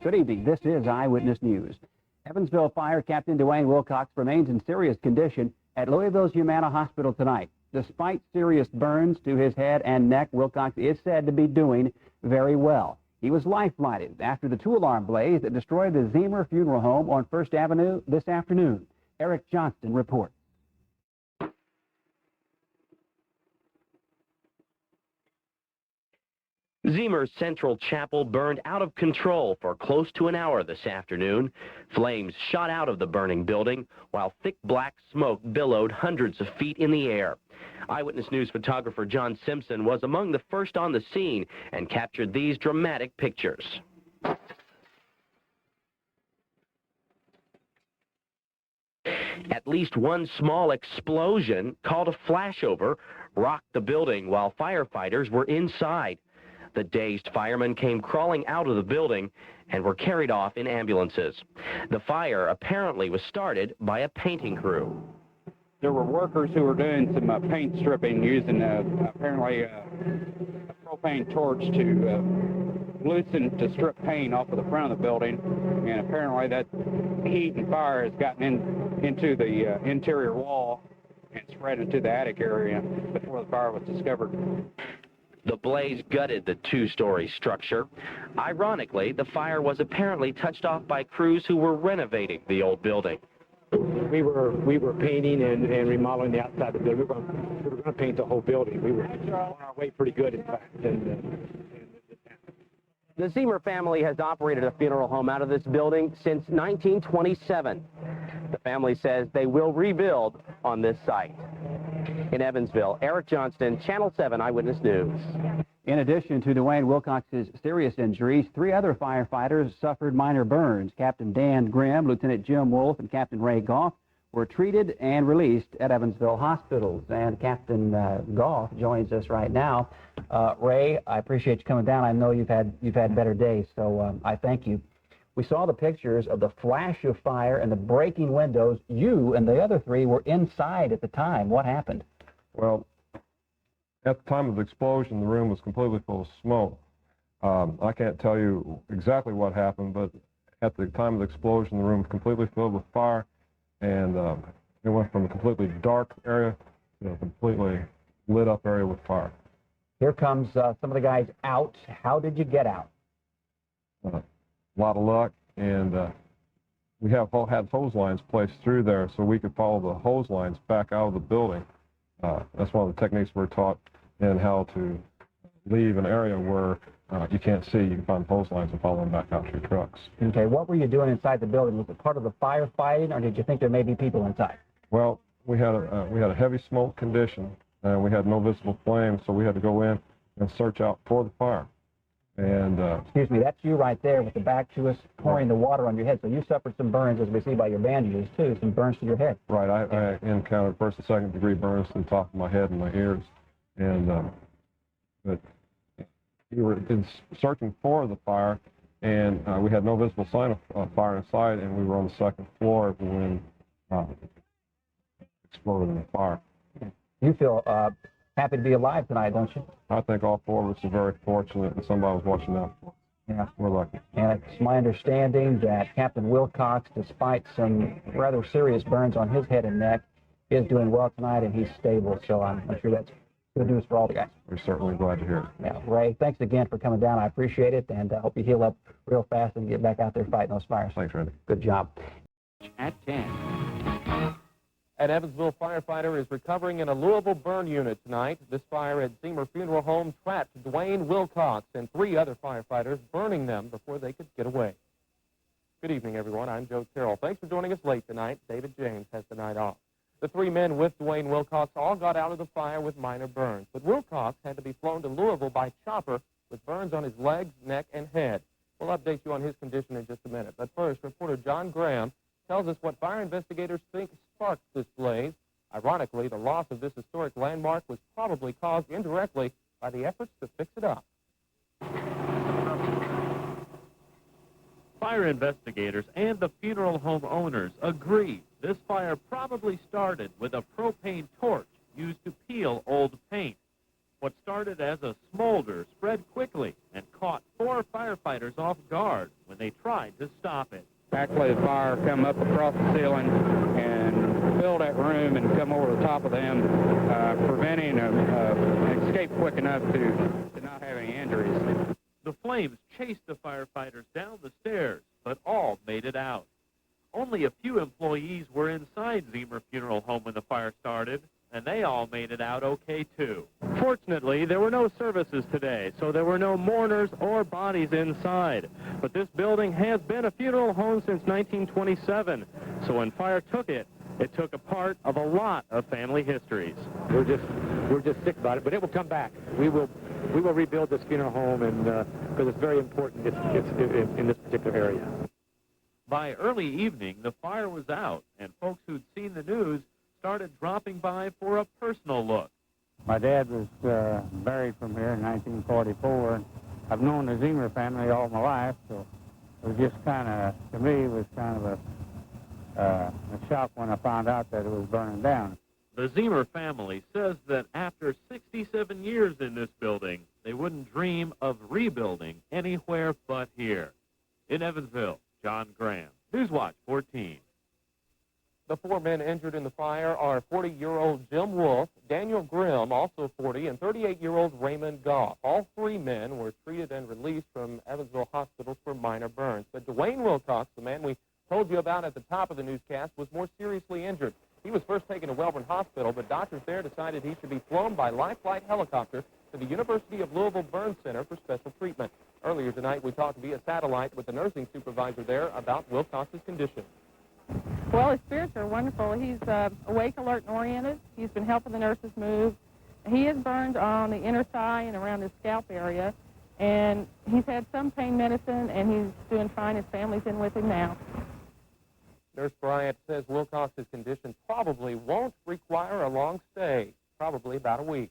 Good evening. This is Eyewitness News. Evansville Fire Captain Dwayne Wilcox remains in serious condition at Louisville's Humana Hospital tonight. Despite serious burns to his head and neck, Wilcox is said to be doing very well. He was life-flighted after the two-alarm blaze that destroyed the Ziemer Funeral Home on First Avenue this afternoon. Eric Johnston reports. Ziemer's Central Chapel burned out of control for close to an hour this afternoon. Flames shot out of the burning building, while thick black smoke billowed hundreds of feet in the air. Eyewitness News photographer John Simpson was among the first on the scene and captured these dramatic pictures. At least one small explosion, called a flashover, rocked the building while firefighters were inside. The dazed firemen came crawling out of the building and were carried off in ambulances. The fire apparently was started by a painting crew. There were workers who were doing some paint stripping using apparently a propane torch to strip paint off of the front of the building, and apparently that heat and fire has gotten into the interior wall and spread into the attic area before the fire was discovered. The blaze gutted the two-story structure. Ironically, the fire was apparently touched off by crews who were renovating the old building. We were painting and remodeling the outside of the building. We were going to paint the whole building. We were on our way pretty good, in fact. The Ziemer family has operated a funeral home out of this building since 1927. The family says they will rebuild on this site. In Evansville, Eric Johnston, Channel 7 Eyewitness News. In addition to Dwayne Wilcox's serious injuries, 3 other firefighters suffered minor burns. Captain Dan Grimm, Lieutenant Jim Wolf, and Captain Ray Goff were treated and released at Evansville hospitals. And Captain Goff joins us right now. Ray, I appreciate you coming down. I know you've had better days, so I thank you. We saw the pictures of the flash of fire and the breaking windows. You and the other 3 were inside at the time. What happened? Well, at the time of the explosion, the room was completely full of smoke. I can't tell you exactly what happened, but at the time of the explosion, the room was completely filled with fire, and it went from a completely dark area to a completely lit up area with fire. Here comes some of the guys out. How did you get out? A lot of luck, and we had hose lines placed through there so we could follow the hose lines back out of the building. That's one of the techniques we're taught in how to leave an area where you can't see. You can find hose lines and follow them back out to your trucks. Okay, what were you doing inside the building? Was it part of the firefighting, or did you think there may be people inside? Well, we had a heavy smoke condition, and we had no visible flame, so we had to go in and search out for the fire. And excuse me, that's you right there with the back to us, pouring the water on your head. So you suffered some burns, as we see by your bandages too, some burns to your head. Right, I encountered first and second degree burns to the top of my head and my ears, and but we were searching for the fire, and we had no visible sign of fire inside, and we were on the second floor when exploded in the fire. You feel happy to be alive tonight, don't you? I think all 4 of us are very fortunate, and somebody was watching out for us. Yeah. We're lucky. And it's my understanding that Captain Wilcox, despite some rather serious burns on his head and neck, is doing well tonight, and he's stable. So I'm sure that's good news for all the guys. We're certainly glad to hear it. Yeah, Ray, thanks again for coming down. I appreciate it, and I hope you heal up real fast and get back out there fighting those fires. Thanks, Randy. Good job. At 10. An Evansville firefighter is recovering in a Louisville burn unit tonight. This fire at Ziemer Funeral Home trapped Dwayne Wilcox and 3 other firefighters, burning them before they could get away. Good evening, everyone. I'm Joe Carroll. Thanks for joining us late tonight. David James has the night off. The 3 men with Dwayne Wilcox all got out of the fire with minor burns, but Wilcox had to be flown to Louisville by chopper with burns on his legs, neck, and head. We'll update you on his condition in just a minute. But first, reporter John Graham tells us what fire investigators think sparked this blaze. Ironically, the loss of this historic landmark was probably caused indirectly by the efforts to fix it up. Fire investigators and the funeral home owners agree this fire probably started with a propane torch used to peel old paint. What started as a smolder spread quickly and caught 4 firefighters off guard when when they tried to stop it. Actually, the fire come up across the ceiling and filled that room and come over the top of them, preventing an escape quick enough to not have any injuries. The flames chased the firefighters down the stairs, but all made it out. Only a few employees were inside Ziemer Funeral Home when the fire started, and they all made it out okay, too. Fortunately, there were no services today, so there were no mourners or bodies inside. But this building has been a funeral home since 1927, so when fire took it, it took a part of a lot of family histories. We're just sick about it, but it will come back. We will rebuild this funeral home, and because it's very important. It's in this particular area. By early evening, the fire was out, and folks who'd seen the news started dropping by for a personal look. My dad was buried from here in 1944. I've known the Ziemer family all my life, so it was just kind of, to me, it was kind of a shock when I found out that it was burning down. The Ziemer family says that after 67 years in this building, they wouldn't dream of rebuilding anywhere but here. In Evansville, John Graham, Newswatch 14. The 4 men injured in the fire are 40-year-old Jim Wolf, Daniel Grimm, also 40, and 38-year-old Raymond Goff. All 3 men were treated and released from Evansville hospitals for minor burns. But Dwayne Wilcox, the man we told you about at the top of the newscast, was more seriously injured. He was first taken to Welborn Hospital, but doctors there decided he should be flown by Life Flight helicopter to the University of Louisville Burn Center for special treatment. Earlier tonight, we talked via satellite with the nursing supervisor there about Wilcox's condition. Well, his spirits are wonderful. He's awake, alert, and oriented. He's been helping the nurses move. He is burned on the inner thigh and around his scalp area, and he's had some pain medicine, and he's doing fine. His family's in with him now. Nurse Bryant says Wilcox's condition probably won't require a long stay, probably about a week.